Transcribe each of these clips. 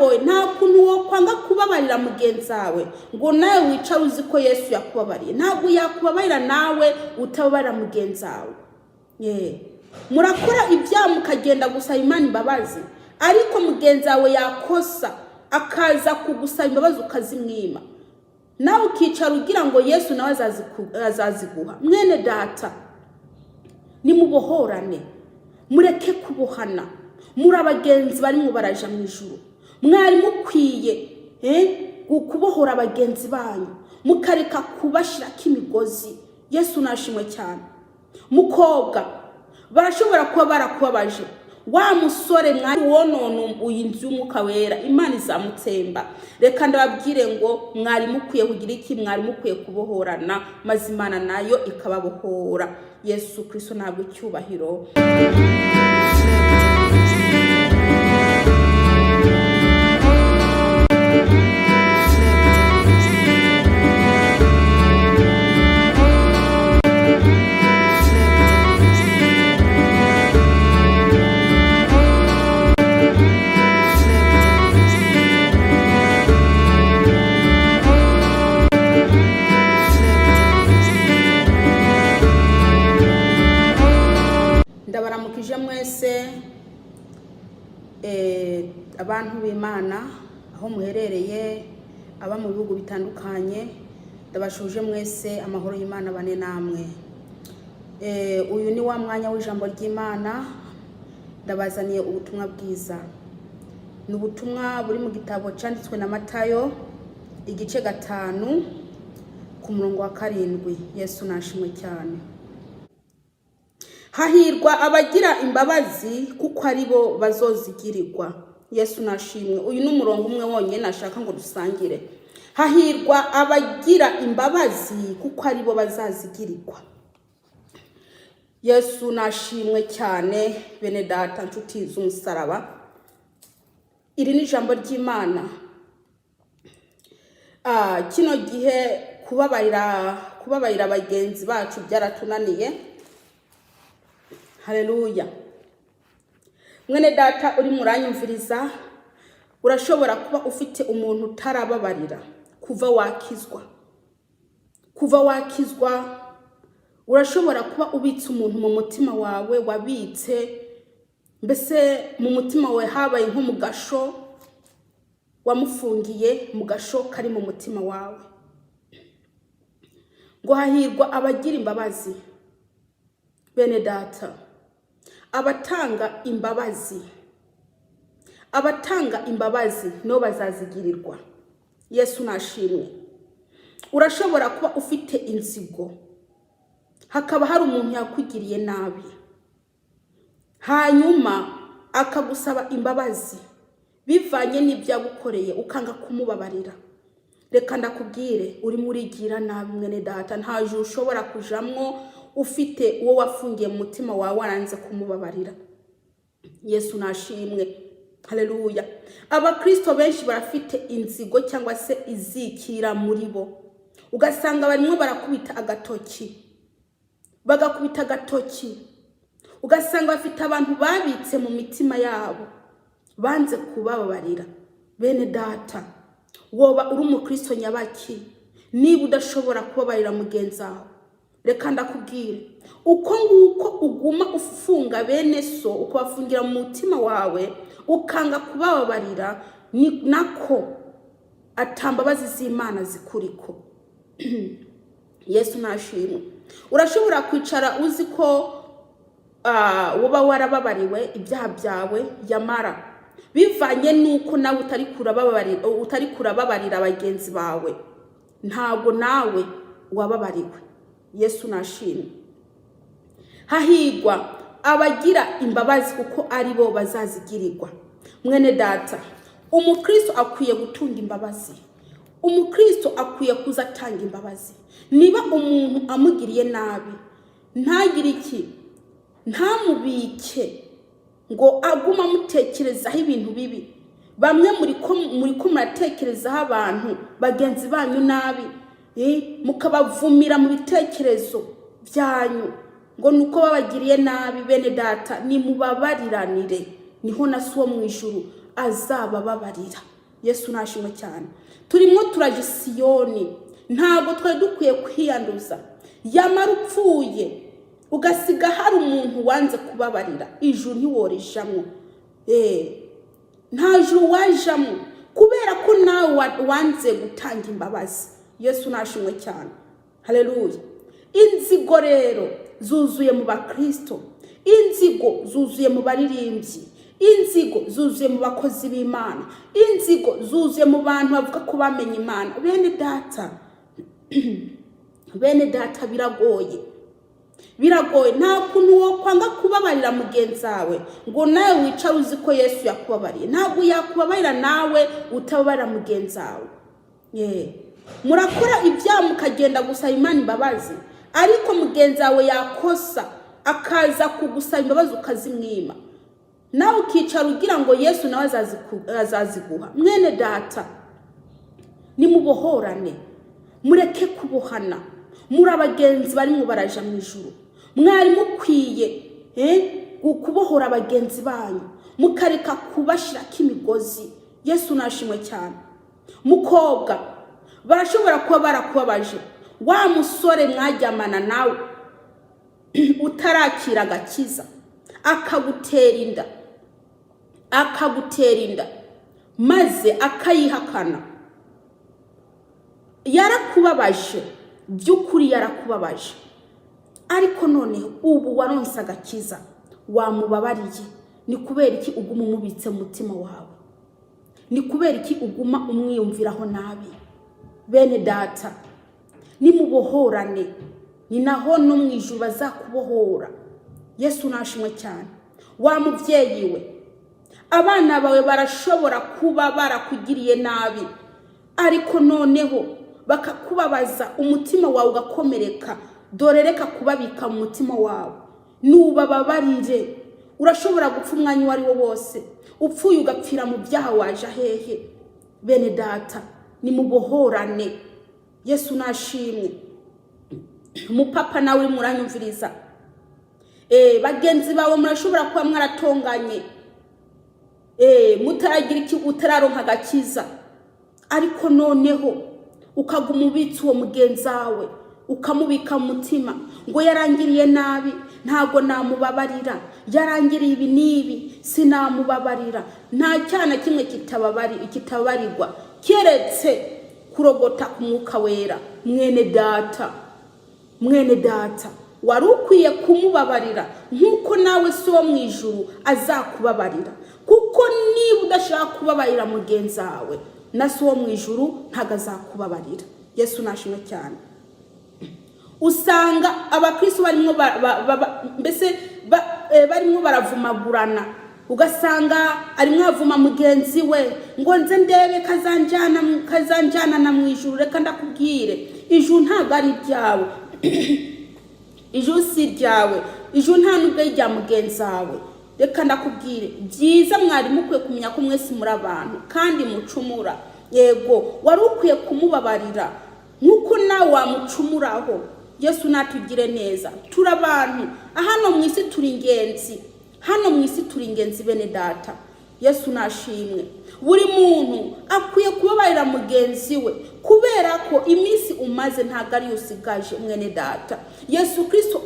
biragoye nta kuntu wo kwanga kubabarira mugenzi wawe ngo nawe wicara uzi ko Yesu yakubabariye ntabwo yakubabarira nawe utababarira mugenzi wawe murakora ibyaha mukagenda gusaba Imana imbabazi ariko mugenzi wawe yakosa akaza kugusaba imbabazi ukazimwima nawe ukicara ugira ngo Yesu nawe azaziguha mwene data nimubohorane mureke kubohana muri abagenzi barimo baraja mu ijuru mwari mukwiye kubohora abagenzi banyu mukareka kubashira kimigozi Yesu nashimwe cyane mukobwa barashobora kuba barakubabaje wa musore mwari wonone uyinzu y'umwuka wera Imana izamutsemba reka ndababwire ngo mwari mukwiye kugira iki mwari mukwiye kubohorana maze Imana nayo ikababohora Yesu Kristo ntabwo icyubahiro ndabaramukije mwese abantu b'Imana aho muherereye aba mu bihugu bitandukanye ndabashuje mwese amahoro y'Imana bane namwe uyu ni wa mwanya w'ijambo ry'Imana ndabazaniye ubutumwa bwiza ni ubutumwa buri mu gitabo cyanditswe na Matayo igice 5 ku murongo wa 7 Yesu nashimwe cyane hahirwa abagira imbabazi kuko aribo bazozigirirwa Yesu nashimwe uyu ni umurongo umwe wonyine nashaka ngo dusangire hahirwa abagira imbabazi kuko aribo bazazigirirwa Yesu nashimwe cyane bene data nshuti z'umusaraba iri ni ijambo ry'Imana kino gihe kubabarira abagenzi bacu byaratunaniye Haleluya mwene data uri muranyumviriza urashobora kuba ufite umuntu utarababarira kuva wakizwa urashobora kuba ubitse umuntu mu mutima wawe wabitse mbese mu mutima wawe habaye nko mu gasho wamufungiye mu gasho kari mu mutima wawe ngo hahirwa abagira imbabazi bene data abatanga imbabazi no bazazigirirwa Yesu nashimwe urashobora kuba ufite inzigo hakaba hari umuntu yakugiriye nabi hanyuma akagusaba imbabazi bivanye n'ibyagukoreye ukanga kumubabarira reka ndakubwire uri murigira nabi mwene data nta juru ushobora kujamwo ufite uwo wafungiye mu mutima wawe waranze kumubabarira Yesu nashimwe haleluya abakristo benshi barafite inzigo cyangwa se izikira muri bo ugasanga barimo barakubita agatoki ugasanga bafite abantu babitse mu mitima yabo banze kubabarira bene data woba uri umukristo nyabaki niba udashobora kubabarira mugenzi wawe reka ndakubwire uko nguko uguma ufunga bene so ukabafungira mu mutima wawe ukanga kubabarira ni nako atambabazi z'Imana zikuriko Yesu nashimwe urashobora kwicara uzi ko woba warababariwe ibyaha byawe yamara bivanye nuko nawe utari kurababarira abagenzi bawe ntabwo nawe wababariwe Yesu nashimwe hahirwa abagira imbabazi kuko aribo bazazigirirwa mwene data umukristo akwiye gutunga imbabazi umukristo akwiye kuzatanga imbabazi niba umuntu amugiriye nabi ntagire iki ntamubike ngo aguma mutekerezaho ibintu bibi bamwe muri ko muratekerezaho abantu bagenzi banyu nabi mukabavumira mu bitekerezo byanyu ngo nuko babagiriye nabi bene data ni mubabariranire niho nasuwo mu ijuru azabababarira. Yesu nashimwe cyane. Turimo turaje Siyoni, ntabwo twari dukwiye kwiyanduza. Yamara upfuye ugasiga hari umuntu wanze kubabarira, ijuru ntiworijamwo. Nta juru wajamwo kubera ko nawe wanze gutanga imbabazi. Yesu nashimwe cyane. Haleluya. Inzigo rero zuzuye mu bakristo, inzigo zuzuye mu baririmbyi, inzigo zuzuye mu bakozi b'Imana, inzigo zuzuye mu bantu bavuga ko bamenye Imana. Bene data biragoye. Nta kuntu wo kwanga kubabarira mugenzi wawe ngo nawe wicara uzi ko Yesu yakubabariye. Ntabwo yakubabarira nawe utababarira mugenzi wawe. Murakora ibyaha mukagenda gusaba Imana imbabazi, ariko mugenzi wawe yakosa akaza kugusaba imbabazi ukazimwima, nawe ukicara ugira ngo Yesu nawe azaziguha. Mwene data, nimubohorane, mureke kubohana. Muri abagenzi barimo baraja mu ijuru. Mwari mukwiye kubohora abagenzi banyu, mukareka kubashirako imigozi. Yesu nashimwe cyane. Mukobwa, barashobora kuba barakubabaje. Wa musore mwajyamana nawe utarakira agakiza akagutera inda maze akayihakana. Yarakubabaje, by'ukuri yarakubabaje, ariko none ubu waronse agakiza, wamubabariye. Ni kubera iki uguma umubitse mu mutima wawe? Ni kubera iki uguma umwiyumviraho nabi? Bene data, nimubohorane, ni naho no mu ijuru bazakubohora. Yesu nashimwe cyane. Wa muvyeyi we, abana bawe barashobora kuba barakugiriye nabi, ariko noneho bakakubabaza, umutima wawe ugakomereka. Dore reka kubabika mu mutima wawe, nubababarire. Urashobora gupfa umwanya wari wo wose, upfuye ugapfira mu byaha, waje hehe? Bene data, nimubohorane. Yesu nashimwe. Mupapa nawe muranyumviriza, bagenzi bawe murashobora kuba mwaratonganye, mutaragira iki, utararonka agakiza, ariko noneho ukaguma ubitse uwo mugenzi wawe, ukamubika mu mutima ngo yarangiriye nabi, ntago namubabarira, yarangiriye ibi nibi, sinamubabarira. Nta cyana kimwe kitababarirwa keretse kurogota ku mwuka wera. Mwene data, wari ukwiye kumubabarira nkuko nawe so wo mu ijuru azakubabarira. Kuko niba udashaka kubabarira mugenzi wawe, na so wo mu ijuru ntago azakubabarira. Yesu nashimwe cyane. Usanga abakristo barimo baravumagurana, ugasanga arimo avuma mugenzi we ngo nze ndebe kazanjana na mu ijuru. Reka ndakubwire, ijuru ntago ari ryawe, ijuru si ryawe, ijuru nta nubwo ari rya mugenzi wawe. Reka ndakubwire, byiza mwari mukwiye kumenya ko mwese muri abantu kandi mucumura. Yego, wari ukwiye kumubabarira nkuko nawe wamucumuraho. Yesu natugire neza. Turi abantu, hano mu isi turi ingenzi, bene data. Yesu nashimwe. Buri muntu akwiye kubabarira mugenzi we, kubera ko iminsi umaze ntago ari usigaje. Mwene data, Yesu Kristo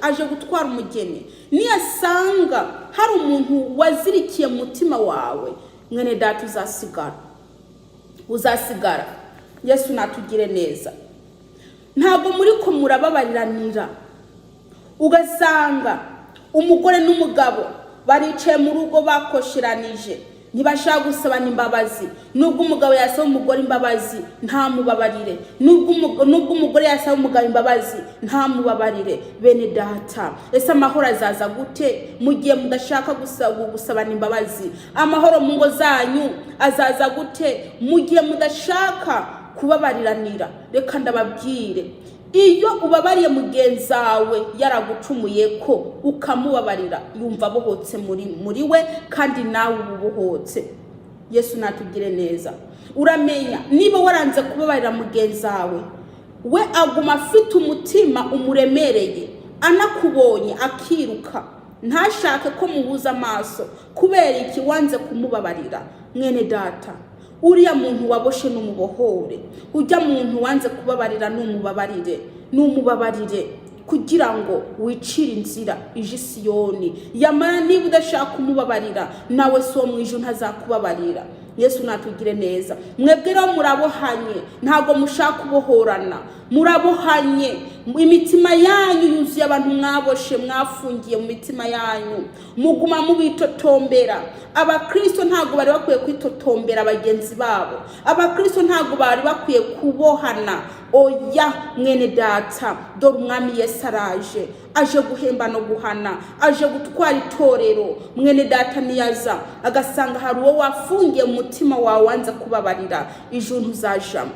aje gutwara umugeni. Niyasanga hari umuntu wazirikiye mu mutima wawe, mwene data, uzasigara. Yesu natugire neza. Ntabwo muri ko murababariranira, ugasanga umugore n'umugabo baricaye mu rugo bakosheranije, ntibashaka gusabana imbabazi. Nubwo umugabo yasaba umugore imbabazi, ntamubabarire. Nubwo umugore yasaba umugabo imbabazi, ntamubabarire. Bene data, ese amahoro azaza gute mu gihe mudashaka gusabana imbabazi? Amahoro mu ngo zanyu azaza gute mu gihe mudashaka kubabariranira? Reka ndababwire, iyo ubabariye mugenzi wawe yaragucumuye ko ukamubabarira, yumva abohotse muri we, kandi nawe ubohotse. Yesu natugire neza. Uramenya, niba waranze kubabarira mugenzi wawe, we aguma afite umutima umuremereye, anakubonye akiruka. ntashake ko muhuza amaso. Kubera iki wanze kumubabarira? Mwene data, uriya muntu waboshe n'umubohore. Ujya muntu wanze kubabarira n'umubabarire kugira ngo wicire inzira ije Siyoni. Yamara niba udashaka kumubabarira, nawe so mu ijuru ntazakubabarira. Yesu natugire neza. Mwebwe rero murabohanye, ntago mushaka kubohorana, murabohanye. Imitima yanyu yuzuye abantu mwaboshe, mwafungiye mu mitima yanyu, muguma mubitotombera. Abakristo ntago bari bakwiye kwitotombera bagenzi babo. Abakristo ntago bari bakwiye kubohana. Oya mwene data, dore umwami Yesu araje, aje guhemba no guhana, aje gutwara itorero. Mwene data niyaza agasanga hari uwo wafungiye mu mutima wawe wanze kubabarira, ijuru ntuzajamo.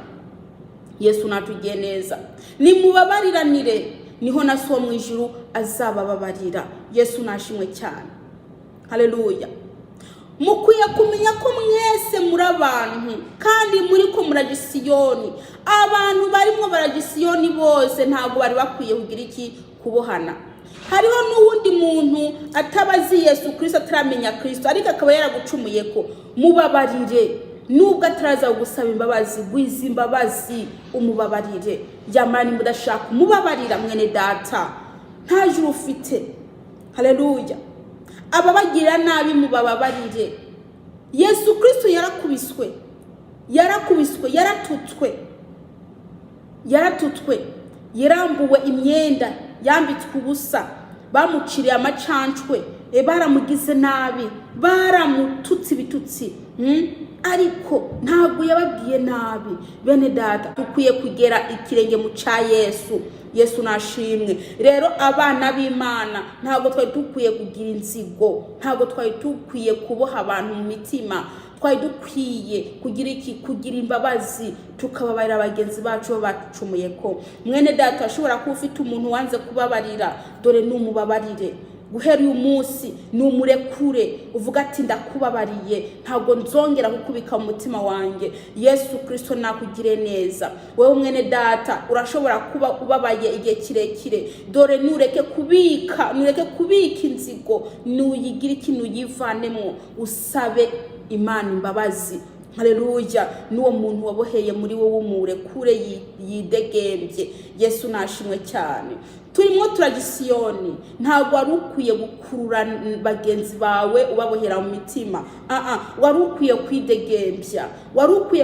Yesu natugiye neza. Nimubabariranire, niho na so mu ijuru azabababarira. Yesu nashimwe cyane. Haleluya. Mukwiye kumenya ko mwese muri abantu kandi muri ko muraje Siyoni. Abantu barimo baraje Siyoni bose ntago bari bakwiye kugira iki? Kubohana. Hariho n'uwundi muntu atabazi Yesu Kristo, ataramenya Kristo, ariko akaba yaragucumuye ko. Mubabarire. Nubwo ataraza gusaba imbabazi, Bwiza imbabazi umubabarire. Yamani mudashaka mubabarira mwene data, nta juru ufite. Haleluya. Ababagira nabi mubabarire. Yesu Kristo yarakubiswe, yaratutswe, yarambuwe imyenda, yambitswe ubusa, bamuciriye amacancwe, baramugize nabi, baramututse ibitutsi. Ariko ntago yababwiye nabi. Bene data, dukwiye kugera ikirenge mu ca Yesu. Yesu nashimwe. Rero abana b'Imana ntago twari dukwiye kugira inzigo, ntago twari dukwiye kuboha abantu mu mitima. Twari dukwiye kugira iki? Kugira imbabazi, tukababarira abagenzi bacu bacumuye ko. Mwene data, ashobora kuba ufite umuntu wanze kubabarira, dore n'umubabarire. Guhera uyu munsi n'umurekure, uvuga ati ndakubabariye, ntago nzongera kukubika mu mutima wanjye. Yesu Kristo nakugire neza. Wewe mwene data, urashobora kuba ubabaye igihe kirekire, dore nureke kubika inzigo, nuyigira ikintu yivanemo, usabe Imana imbabazi. Haleluya. Nuwo muntu waboheye muri wowe umurekure yidegembye. Yesu nashimwe cyane. Turimo turaje Siyoni, ntago wari ukwiye gukurura bagenzi bawe ubabohera mu mitima. Wari ukwiye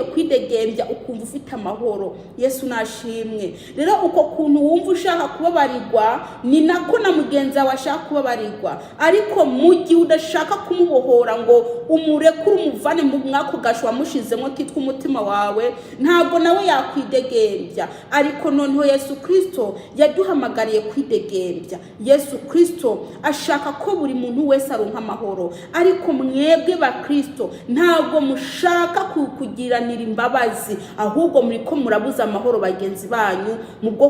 kwidegembya, ukumva ufite amahoro. Yesu nashimwe. Rero uko kuntu wumva ushaka kubabarirwa, ni nako na mugenzi wawe ashaka kubabarirwa. Ariko mu gihe udashaka kumubohora ngo umurekure umuvane mu mwako gasho wamushizemo kitwa umutima wawe, ntago nawe yakwidegembya. Ariko noneho Yesu Kristo yaduhamagariye kwidegembya. Yesu Kristo ashaka ko buri muntu wese aronka amahoro. Ariko mwebwe ba Kristo ntago mushaka kugiranira imbabazi, ahubwo muri ko murabuza amahoro bagenzi banyu mu bwo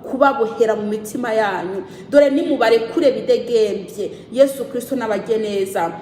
kubabohera mu mitima yanyu. Dore nimubarekure bidegembye. Yesu Kristo nabageneza.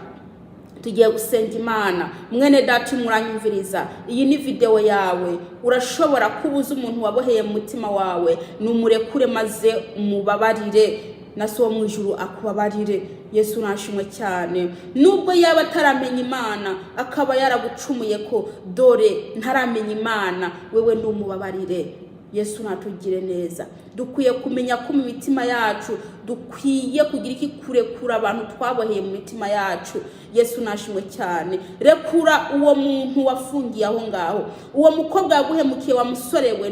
Tugiye gusenga Imana. Mwene data muranyumviriza, iyi ni video yawe. Urashobora kubuza umuntu waboheye mu mutima wawe, n'umurekure maze umubabarire, na so mu ijuru akubabarire. Yesu nashimwe cyane. Nubwo yaba ataramenya Imana, akaba yaragucumuye ko, dore ntaramenya Imana, wewe ndumubabarire. Yesu natugire neza. Dukwiye kumenya ko mu mitima yacu dukwiye kugira iki? Kurekura abantu twaboheye mu mitima yacu. Yesu nashimwe cyane. Rekura uwo muntu wafungiye aho ngaho, uwo mukobwa yaguhemukiye, wa musore we,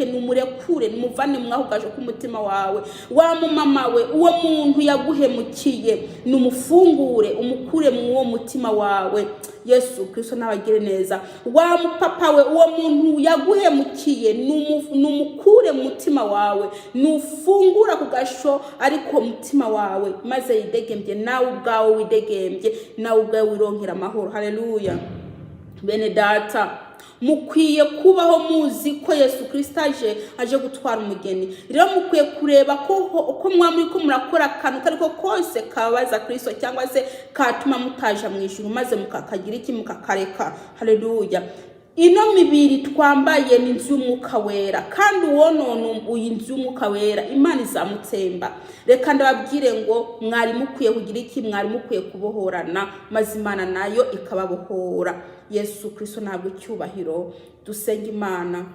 numurekure, numuvane mwaho gaje ku mutima wawe. Wa mama we, uwo muntu yaguhemukiye, numufungure, umukure mu uwo mutima wawe. Yesu Kristo nabagire neza. Wa mupapa we, uwo muntu yaguhemukiye, numukure mu mutima wawe, nufungura ku gasho ariko mutima wawe, maze yidegembye, nawe ubwawe widegembye, nawe ubwawe wironkera amahoro. Haleluya. Bene data, mukwiye kubaho muzi ko Yesu Kristo aje gutwara umugeni. Rero mukwiye kureba ko mwamuri ko murakora akantu kariko kose kabaza Kristo, cyangwa se katuma mutaja mu ijuru, maze mukakagira iki? Mukakareka. Haleluya. ino mibiri twambaye ni inzu y'umwuka wera, kandi uwonona inzu y'umwuka wera Imana izamutsemba. Reka ndababwire ngo mwari mukwiye kugira iki? Mwari mukwiye kubohorana, maze Imana nayo ikababohora. Yesu Kristo ntabwo icyubahiro. Dusenge Imana.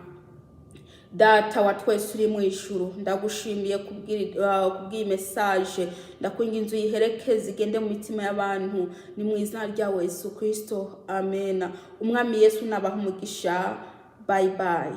Data wa twese uri mu ijuru, ndagushimiye kubw'iyi message, ndakwinginze uyiherekeze igende mu mitima y'abantu, ni mu izina rya Yesu Kristo, amen. Umwami Yesu nabaha umugisha. Bye bye.